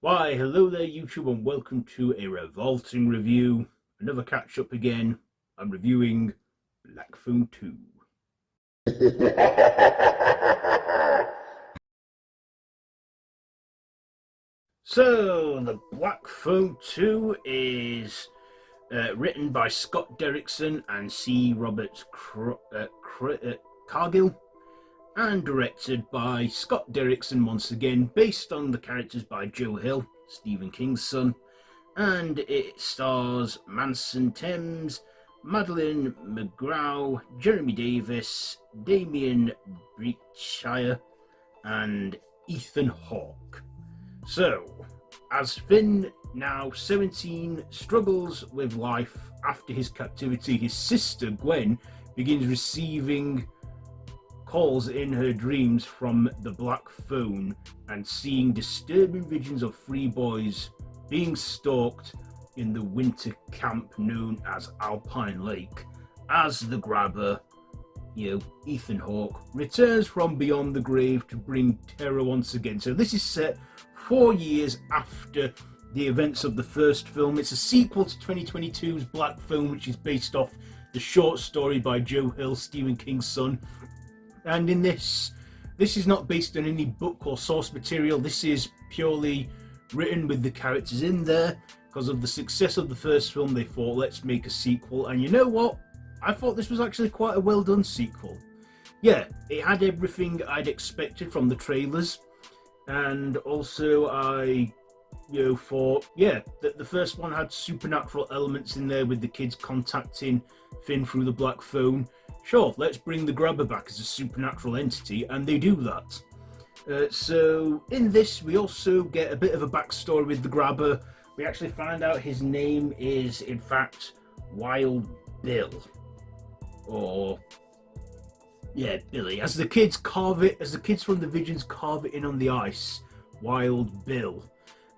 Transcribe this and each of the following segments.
Why, hello there, YouTube, and welcome to a Revolting review. Another catch up again. I'm reviewing Black Phone 2. So, the Black Phone 2 is written by Scott Derrickon and C. Robert Cargill, and directed by Scott Derrickon once again, based on the characters by Joe Hill, Stephen King's son. And it stars Manson Thames, Madeleine McGraw, Jeremy Davis, Damien Breachshire, and Ethan Hawke. So, as Finn, now 17, struggles with life after his captivity, his sister Gwen begins receiving calls in her dreams from the Black Phone and seeing disturbing visions of three boys being stalked in the winter camp known as Alpine Lake, as the grabber, Ethan Hawke, returns from beyond the grave to bring terror once again. So this is set 4 years after the events of the first film. It's a sequel to 2022's Black Phone, which is based off the short story by Joe Hill, Stephen King's son. And in this is not based on any book or source material. This is purely written with the characters in there. Because of the success of the first film, they thought, let's make a sequel. And you know what? I thought this was actually quite a well done sequel. Yeah, it had everything I'd expected from the trailers. And also I thought, that the first one had supernatural elements in there with the kids contacting Finn through the Black Phone. Sure, let's bring the grabber back as a supernatural entity, and they do that. So in this, we also get a bit of a backstory with the grabber. We actually find out his name is, in fact, Wild Bill. Or, Billy. As the kids from the Visions carve it in on the ice, Wild Bill.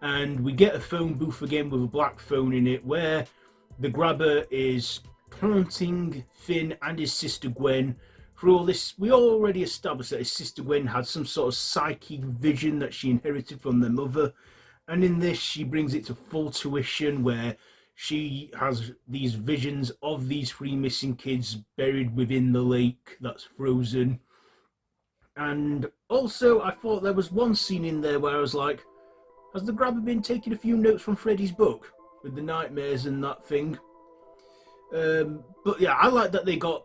And we get a phone booth again with a black phone in it where the grabber is taunting Finn and his sister Gwen. For all this, we already established that his sister Gwen had some sort of psychic vision that she inherited from their mother. And in this, she brings it to full tuition where she has these visions of these three missing kids buried within the lake that's frozen. And also, I thought there was one scene in there where I was like, has the grabber been taking a few notes from Freddy's book with the nightmares and that thing? But yeah, I like that they got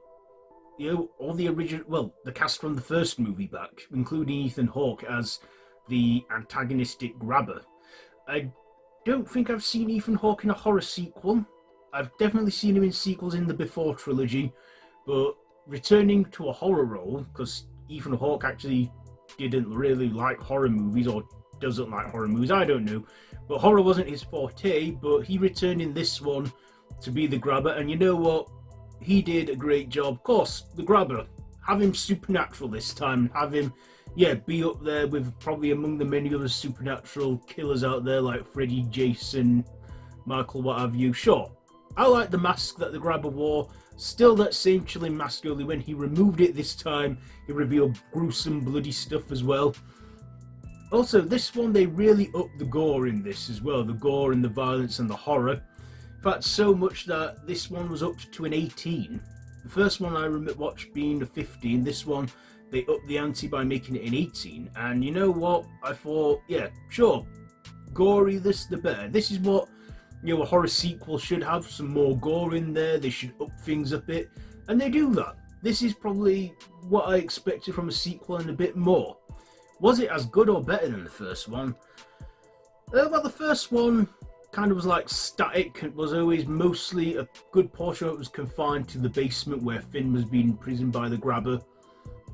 all the the cast from the first movie back, including Ethan Hawke as the antagonistic grabber. I don't think I've seen Ethan Hawke in a horror sequel. I've definitely seen him in sequels in the Before trilogy, but returning to a horror role, because Ethan Hawke actually didn't really like horror movies, or doesn't like horror movies, I don't know, but horror wasn't his forte, but he returned in this one to be the grabber, and you know what? He did a great job. Of course, the grabber, have him supernatural this time, have him be up there with probably among the many other supernatural killers out there like Freddy, Jason, Michael, what have you. Sure, I like the mask that the grabber wore. Still that same chilling mask, only when he removed it this time, he revealed gruesome, bloody stuff as well. Also, this one, they really upped the gore in this as well. The gore and the violence and the horror. In fact, so much that this one was up to an 18. The first one I watched being a 15. This one, they upped the ante by making it an 18. And you know what? I thought, sure, gory, this the better. This is what a horror sequel should have. Some more gore in there. They should up things a bit. And they do that. This is probably what I expected from a sequel and a bit more. Was it as good or better than the first one? Well, the first one kind of was like static. It was always mostly a good portion of it was confined to the basement where Finn was being imprisoned by the grabber.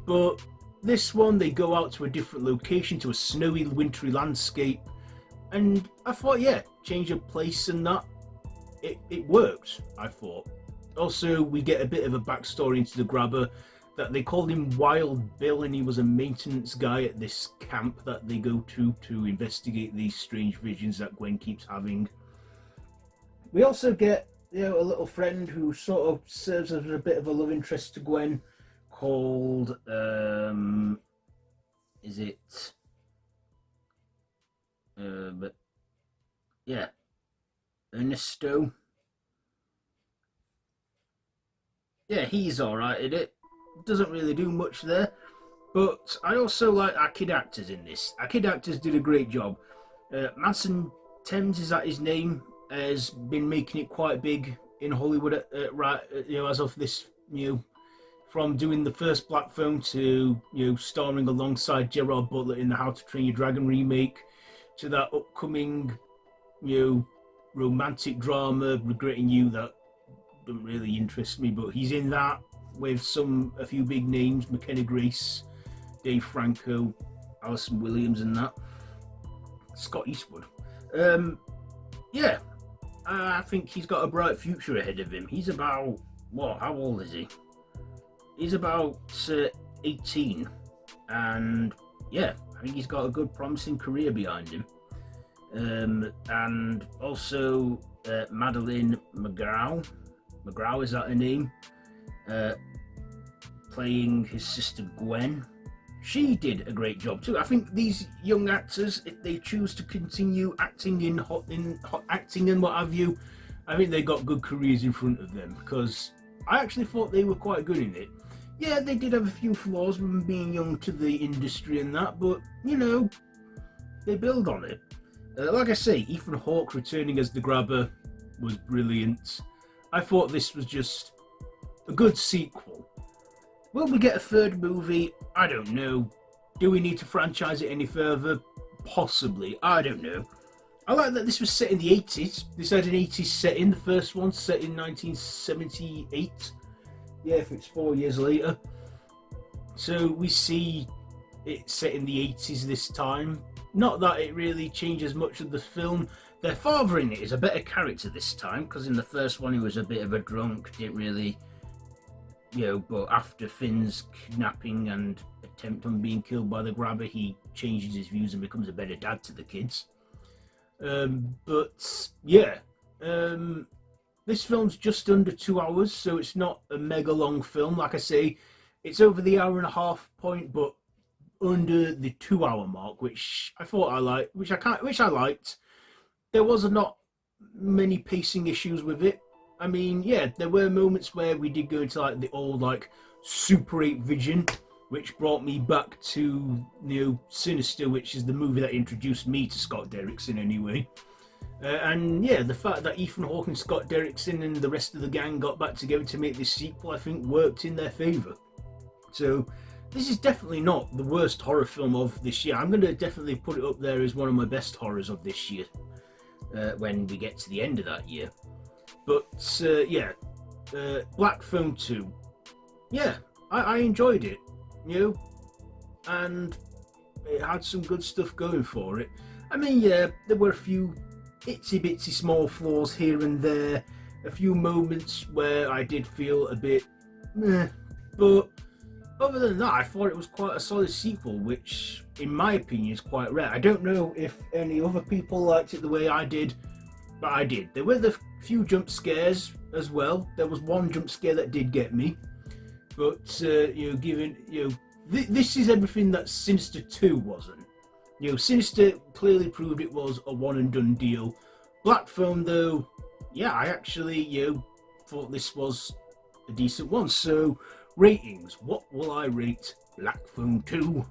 But this one, they go out to a different location, to a snowy, wintry landscape. And I thought, change of place and that, it worked, I thought. Also, we get a bit of a backstory into the grabber, that they called him Wild Bill, and he was a maintenance guy at this camp that they go to investigate these strange visions that Gwen keeps having. We also get a little friend who sort of serves as a bit of a love interest to Gwen, called is it yeah, Ernesto. Yeah, he's alright in it. Doesn't really do much there. But I also like our kid actors in this. Our kid actors did a great job. Manson Thames, is that his name, has been making it quite big in Hollywood, as of this, from doing the first Black Phone to, starring alongside Gerard Butler in the How to Train Your Dragon remake, to that upcoming, you know, romantic drama, Regretting You, that doesn't really interest me, but he's in that with a few big names, McKenna Grace, Dave Franco, Alison Williams, and that. Scott Eastwood. Yeah, I think he's got a bright future ahead of him. He's about, what, how old is he? He's about 18. And yeah, I think he's got a good, promising career behind him. And also Madeleine McGraw. McGraw, is that her name? Playing his sister Gwen. She did a great job too. I think these young actors, if they choose to continue acting in acting and what have you, I think they got good careers in front of them, because I actually thought they were quite good in it. Yeah, they did have a few flaws with them being young to the industry and that, but they build on it. Like I say, Ethan Hawke returning as the Grabber was brilliant. I thought this was just a good sequel. Will we get a third movie? I don't know. Do we need to franchise it any further? Possibly. I don't know. I like that this was set in the 80s. This had an 80s setting. The first one set in 1978. Yeah, if it's 4 years later. So we see it set in the 80s this time. Not that it really changes much of the film. Their father in it is a better character this time, because in the first one he was a bit of a drunk, didn't really... but after Finn's kidnapping and attempt on being killed by the Grabber, he changes his views and becomes a better dad to the kids. This film's just under 2 hours, so it's not a mega long film. Like I say, it's over the hour and a half point, but under the 2 hour mark, which I thought I liked, which I liked. There was not many pacing issues with it. I mean, yeah, there were moments where we did go into like the old Super 8 vision, which brought me back to Sinister, which is the movie that introduced me to Scott Derrickon anyway. And yeah, the fact that Ethan Hawke and Scott Derrickson and the rest of the gang got back together to make this sequel, I think worked in their favour. So this is definitely not the worst horror film of this year. I'm going to definitely put it up there as one of my best horrors of this year when we get to the end of that year. But Black Phone 2. Yeah, I enjoyed it, and it had some good stuff going for it. I mean, yeah, there were a few itsy bitsy small flaws here and there, a few moments where I did feel a bit meh, but other than that, I thought it was quite a solid sequel, which, in my opinion, is quite rare. I don't know if any other people liked it the way I did, but I did. There were the few jump scares as well. There was one jump scare that did get me, but this is everything that Sinister 2 wasn't. Sinister clearly proved it was a one and done deal. Black Phone, though, yeah, I actually thought this was a decent one. So, ratings. What will I rate Black Phone 2?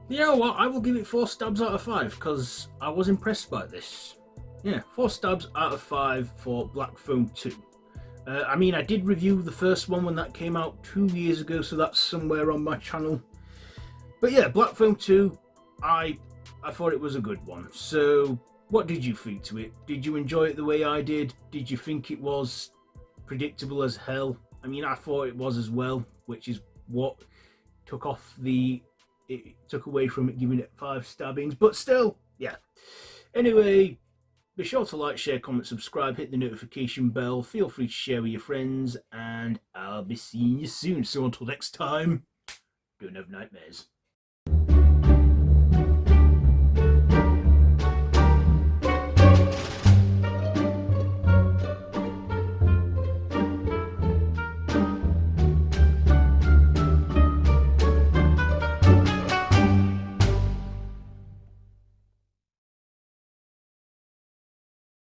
You know what? I will give it 4 stabs out of 5 because I was impressed by this. Yeah, 4 stabs out of 5 for Black Phone 2. I mean, I did review the first one when that came out 2 years ago, so that's somewhere on my channel. But yeah, Black Phone 2, I thought it was a good one. So, what did you think to it? Did you enjoy it the way I did? Did you think it was predictable as hell? I mean, I thought it was as well, which is what took away from it giving it 5 stabbings. But still, yeah. Anyway, be sure to like, share, comment, subscribe, hit the notification bell. Feel free to share with your friends, and I'll be seeing you soon. So until next time, don't have nightmares.